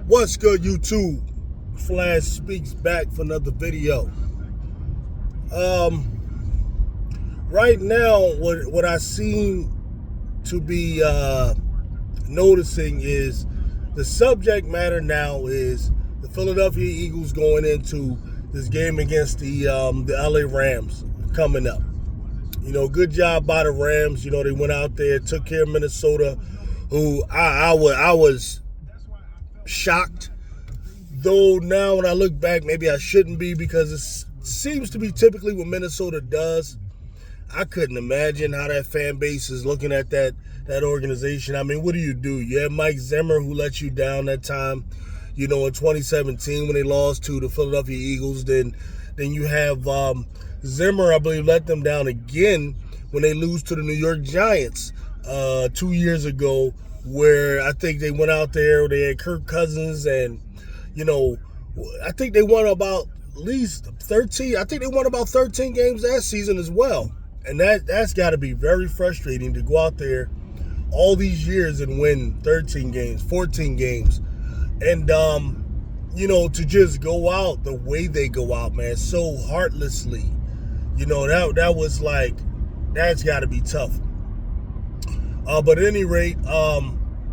What's good, YouTube? Flash Speaks back for another video. Um, right now, what I seem to be noticing is the subject matter now is the Philadelphia Eagles going into this game against the LA Rams coming up. Good job by the Rams. They went out there, took care of Minnesota, who I was shocked. Though now when I look back, maybe I shouldn't be, because it seems to be typically what Minnesota does. I couldn't imagine how that fan base is looking at that organization. I mean, what do? You have Mike Zimmer, who let you down that time, in 2017 when they lost to the Philadelphia Eagles. Then you have Zimmer, I believe, let them down again when they lose to the New York Giants 2 years ago, where I think they went out there, they had Kirk Cousins, and I think they won about at least 13. I think they won about 13 games that season as well. And that's got to be very frustrating to go out there all these years and win 13 games, 14 games. And, to just go out the way they go out, man, so heartlessly. That was like, that's got to be tough. But at any rate,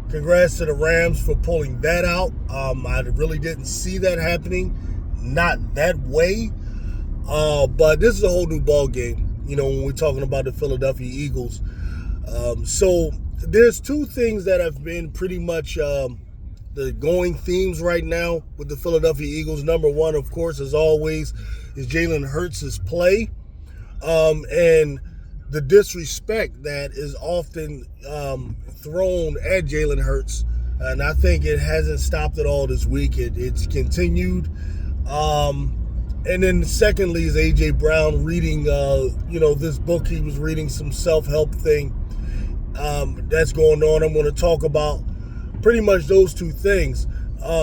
congrats to the Rams for pulling that out. I really didn't see that happening, not that way. But this is a whole new ball game, when we're talking about the Philadelphia Eagles. So there's two things that have been pretty much the going themes right now with the Philadelphia Eagles. Number one, of course, as always, is Jalen Hurts' play. And the disrespect that is often thrown at Jalen Hurts. And I think it hasn't stopped at all this week. It's continued. And then secondly is A.J. Brown reading, this book he was reading, some self-help thing that's going on. I'm going to talk about pretty much those two things.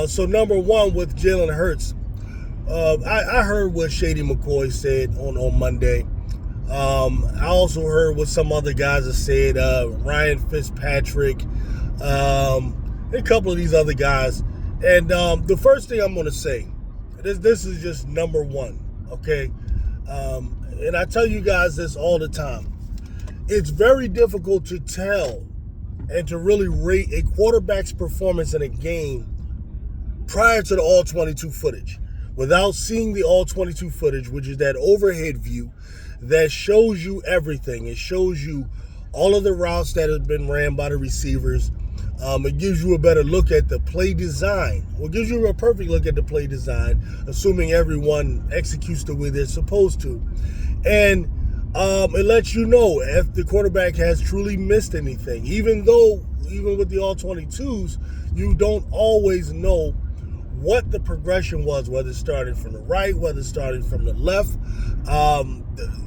So number one, with Jalen Hurts, I heard what Shady McCoy said on Monday. I also heard what some other guys have said, Ryan Fitzpatrick, a couple of these other guys. And the first thing I'm going to say, this is just number one, okay? And I tell you guys this all the time. It's very difficult to tell and to really rate a quarterback's performance in a game prior to the all-22 footage. Without seeing the all-22 footage, which is that overhead view that shows you everything. It shows you all of the routes that have been ran by the receivers. It gives you a better look at the play design. Well, it gives you a perfect look at the play design, assuming everyone executes the way they're supposed to. And it lets you know if the quarterback has truly missed anything. Even with the all-22s, you don't always know what the progression was, whether it's starting from the right, whether it's starting from the left.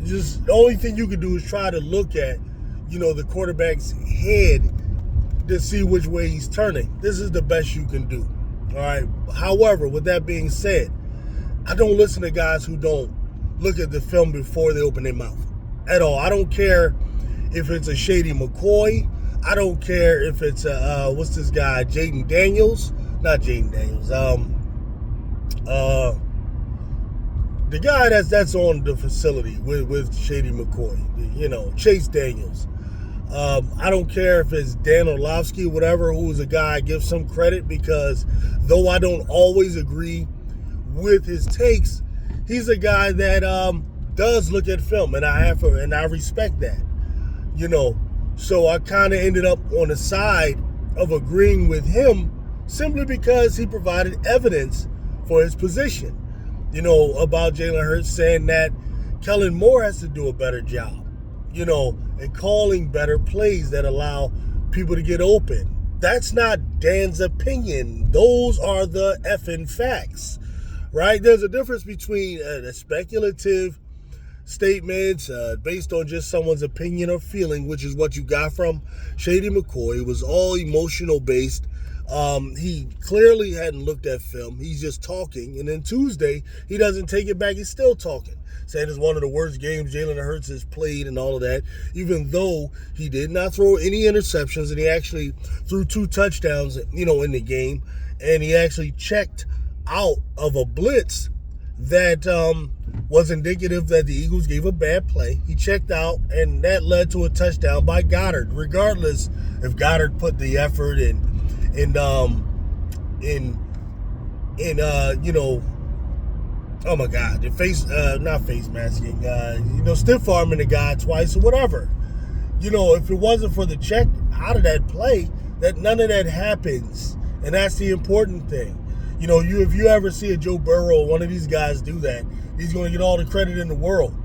Just the only thing you can do is try to look at, the quarterback's head to see which way he's turning. This is the best you can do. All right. However, with that being said, I don't listen to guys who don't look at the film before they open their mouth at all. I don't care if it's a Shady McCoy. I don't care if it's what's this guy, Jaden Daniels? Not Jaden Daniels. The guy that's on the facility with Shady McCoy, Chase Daniels. I don't care if it's Dan Orlovsky, whatever, who is a guy I give some credit, because though I don't always agree with his takes, he's a guy that does look at film, and I respect that. So I kind of ended up on the side of agreeing with him simply because he provided evidence for his position. About Jalen Hurts, saying that Kellen Moore has to do a better job, and calling better plays that allow people to get open. That's not Dan's opinion. Those are the effing facts, right? There's a difference between a speculative statements based on just someone's opinion or feeling, which is what you got from Shady McCoy. It was all emotional based. He clearly hadn't looked at film. He's just talking. And then Tuesday, he doesn't take it back. He's still talking, saying it's one of the worst games Jalen Hurts has played and all of that, even though he did not throw any interceptions, and he actually threw 2 touchdowns, in the game. and he actually checked out of a blitz that was indicative that the Eagles gave a bad play. He checked out, and that led to a touchdown by Goddard. Regardless if Goddard put the effort in oh my God, not face masking, stiff arming the guy twice or whatever. If it wasn't for the check out of that play, that none of that happens, and that's the important thing. If you ever see a Joe Burrow, one of these guys do that, he's going to get all the credit in the world.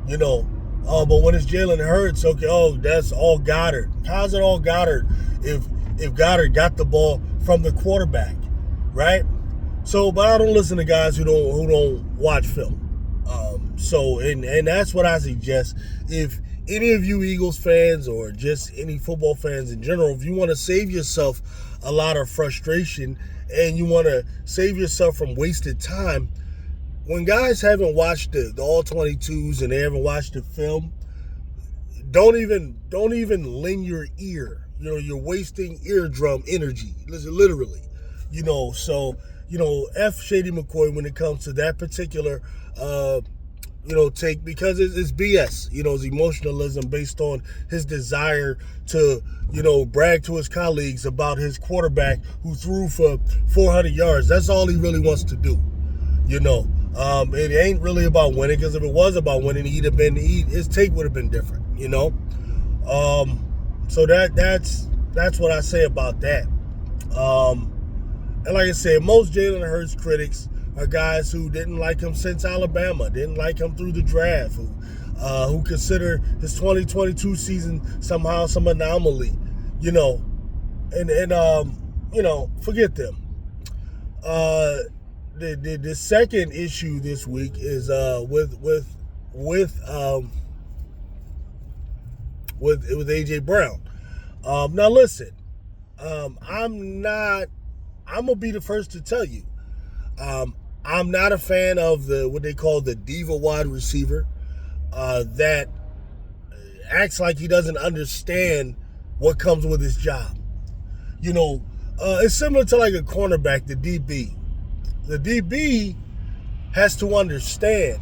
But when it's Jalen Hurts, okay, that's all Goddard. How's it all Goddard if Goddard got the ball from the quarterback, right? So, but I don't listen to guys who don't watch film. And that's what I suggest. If any of you Eagles fans or just any football fans in general, if you want to save yourself a lot of frustration and you want to save yourself from wasted time, when guys haven't watched the all 22s and they haven't watched the film, don't even lend your ear. You're wasting eardrum energy, literally. F Shady McCoy when it comes to that particular take, because it's BS. It's emotionalism based on his desire to, brag to his colleagues about his quarterback who threw for 400 yards. That's all he really wants to do. It ain't really about winning, because if it was about winning, his take would have been different. So that's what I say about that. And like I said, most Jalen Hurts critics are guys who didn't like him since Alabama, didn't like him through the draft, who consider his 2022 season somehow some anomaly, forget them. The second issue this week is with AJ Brown. Now listen, I'm gonna be the first to tell you, I'm not a fan of what they call the diva wide receiver that acts like he doesn't understand what comes with his job. It's similar to like a cornerback, the DB. The DB has to understand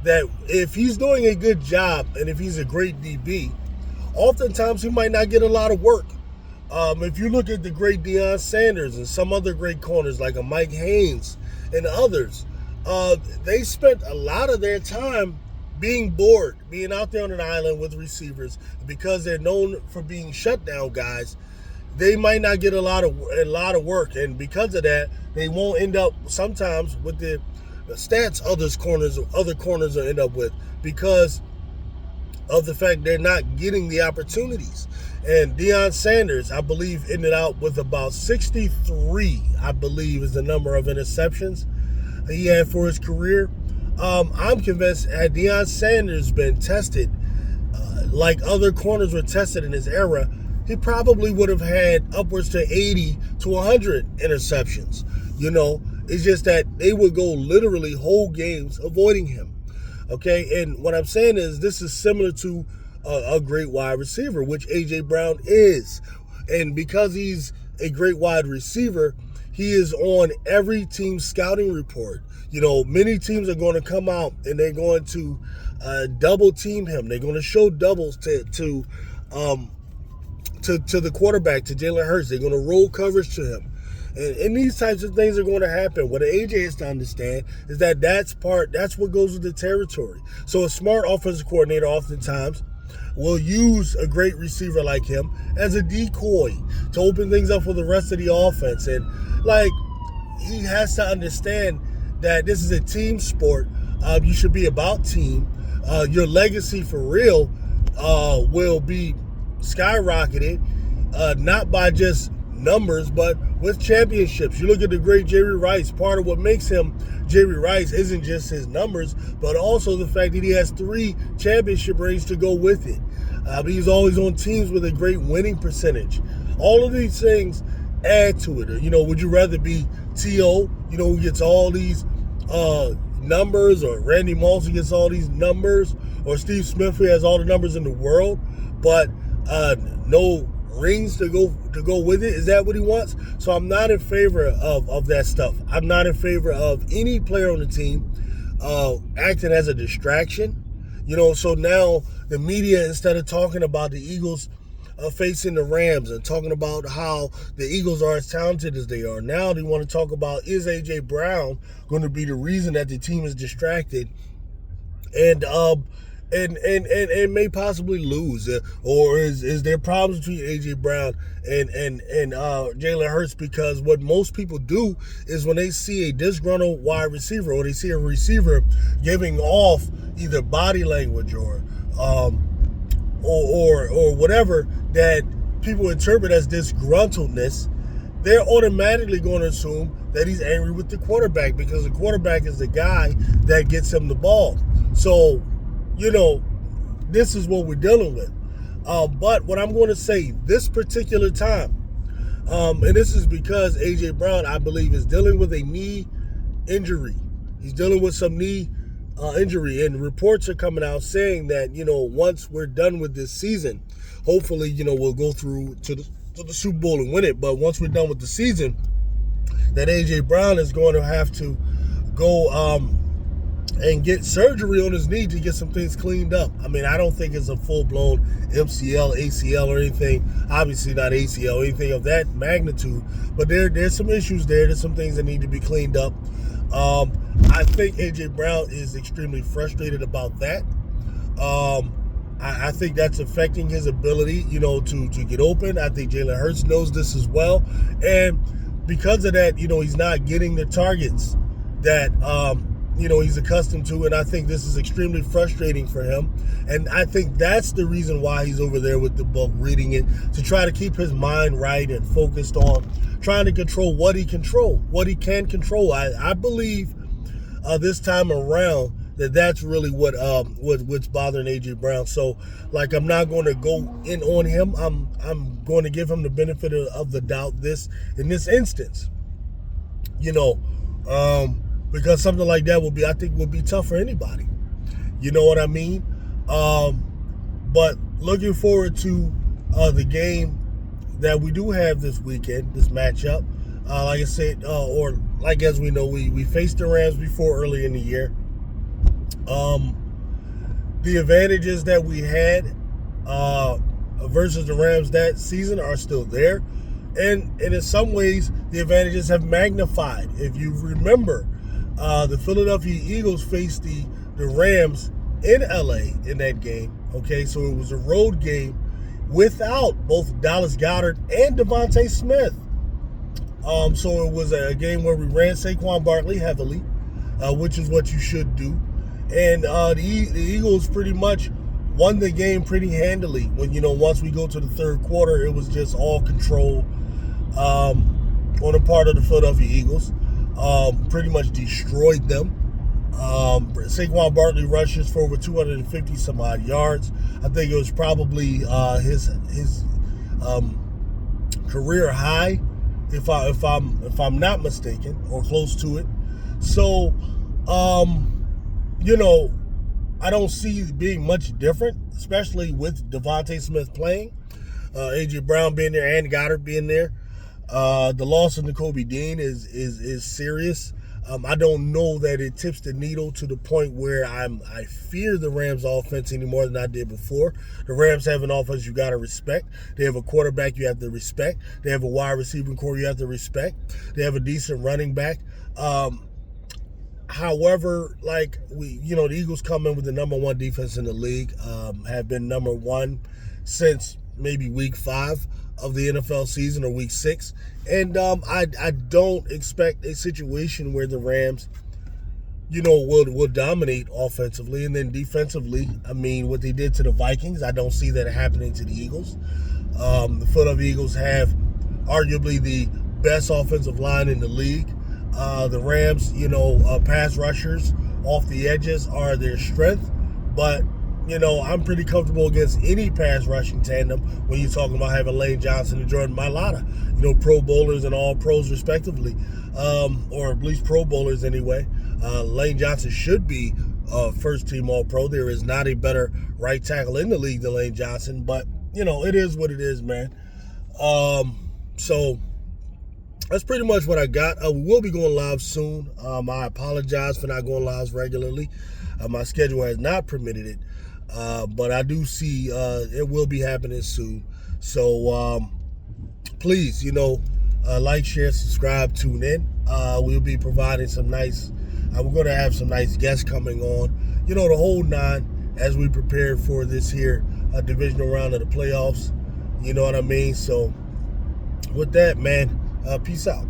that if he's doing a good job and if he's a great DB, oftentimes he might not get a lot of work. If you look at the great Deion Sanders and some other great corners like a Mike Haynes and others, they spent a lot of their time being bored, being out there on an island with receivers. Because they're known for being shutdown guys, they might not get a lot of work, and because of that, they won't end up sometimes with the stats other corners will end up with, because of the fact they're not getting the opportunities. And Deion Sanders, I believe, ended out with about 63, I believe, is the number of interceptions he had for his career. I'm convinced had Deion Sanders been tested like other corners were tested in his era, he probably would have had upwards to 80 to 100 interceptions. It's just that they would go literally whole games avoiding him. Okay, and what I'm saying is this is similar to a great wide receiver, which A.J. Brown is. And because he's a great wide receiver, he is on every team's scouting report. Many teams are going to come out and they're going to double team him. They're going to show doubles to the quarterback, to Jalen Hurts. They're going to roll coverage to him. And these types of things are going to happen. What AJ has to understand is that's what goes with the territory. So a smart offensive coordinator oftentimes will use a great receiver like him as a decoy to open things up for the rest of the offense. And he has to understand that this is a team sport. You should be about team. Your legacy for real will be skyrocketed, not by just numbers, but with championships. You look at the great Jerry Rice. Part of what makes him Jerry Rice isn't just his numbers, but also the fact that he has 3 championship rings to go with it. He's always on teams with a great winning percentage. All of these things add to it. Would you rather be T.O., who gets all these numbers, or Randy Moss who gets all these numbers, or Steve Smith who has all the numbers in the world, but no rings to go with it. Is that what he wants? So I'm not in favor of that stuff. I'm not in favor of any player on the team acting as a distraction. So now the media, instead of talking about the Eagles facing the Rams and talking about how the Eagles are as talented as they are, now they want to talk about, is A.J. Brown going to be the reason that the team is distracted and may possibly lose, or is there problems between A.J. Brown and Jalen Hurts? Because what most people do is when they see a disgruntled wide receiver, or they see a receiver giving off either body language or whatever that people interpret as disgruntledness, they're automatically going to assume that he's angry with the quarterback, because the quarterback is the guy that gets him the ball. So, this is what we're dealing with. But what I'm going to say this particular time, and this is because A.J. Brown, I believe, is dealing with a knee injury. He's dealing with some knee injury, and reports are coming out saying that, once we're done with this season, hopefully, we'll go through to the Super Bowl and win it. But once we're done with the season, that A.J. Brown is going to have to go and get surgery on his knee to get some things cleaned up. I mean, I don't think it's a full-blown MCL, ACL, or anything. Obviously not ACL, anything of that magnitude. But there's some issues there. There's some things that need to be cleaned up. I think A.J. Brown is extremely frustrated about that. I think that's affecting his ability, to get open. I think Jalen Hurts knows this as well. And because of that, he's not getting the targets that he's accustomed to, and I think this is extremely frustrating for him. And I think that's the reason why he's over there with the book, reading it, to try to keep his mind right and focused on trying to control what he can control. I believe this time around that's really what's bothering A.J. Brown. So, I'm not going to go in on him. I'm going to give him the benefit of the doubt in this instance. Because something like that would be tough for anybody. You know what I mean? But looking forward to the game that we do have this weekend, this matchup. Like I said, as we know, we faced the Rams before early in the year. The advantages that we had versus the Rams that season are still there. And in some ways, the advantages have magnified. If you remember, the Philadelphia Eagles faced the Rams in LA in that game. Okay, so it was a road game without both Dallas Goedert and Devontae Smith. So it was a game where we ran Saquon Barkley heavily, which is what you should do. And the Eagles pretty much won the game pretty handily. When once we go to the third quarter, it was just all control on the part of the Philadelphia Eagles. Pretty much destroyed them. Saquon Barkley rushes for over 250 some odd yards. I think it was probably his career high, if I'm not mistaken, or close to it. So, I don't see it being much different, especially with Devontae Smith playing, A.J. Brown being there, and Goddard being there. The loss of Nakobe Dean is serious. I don't know that it tips the needle to the point where I fear the Rams offense any more than I did before. The Rams have an offense you got to respect. They have a quarterback you have to respect. They have a wide receiving core you have to respect. They have a decent running back. However, the Eagles come in with the number one defense in the league, have been number one since maybe week 5 of the NFL season, or week 6. And I don't expect a situation where the Rams, will dominate offensively. And then defensively, what they did to the Vikings, I don't see that happening to the Eagles. The Philadelphia Eagles have arguably the best offensive line in the league. The Rams, pass rushers off the edges are their strength. But, I'm pretty comfortable against any pass rushing tandem when you're talking about having Lane Johnson and Jordan Mailata, Pro Bowlers and all pros respectively, or at least Pro Bowlers anyway. Lane Johnson should be first team All Pro. There is not a better right tackle in the league than Lane Johnson, but, it is what it is, man. So that's pretty much what I got. We will be going live soon. I apologize for not going live regularly. My schedule has not permitted it. But I do see it will be happening soon. So please, like, share, subscribe, tune in. We'll be providing some nice, we're going to have some nice guests coming on, the whole nine as we prepare for this here divisional round of the playoffs. You know what I mean? So with that, man, peace out.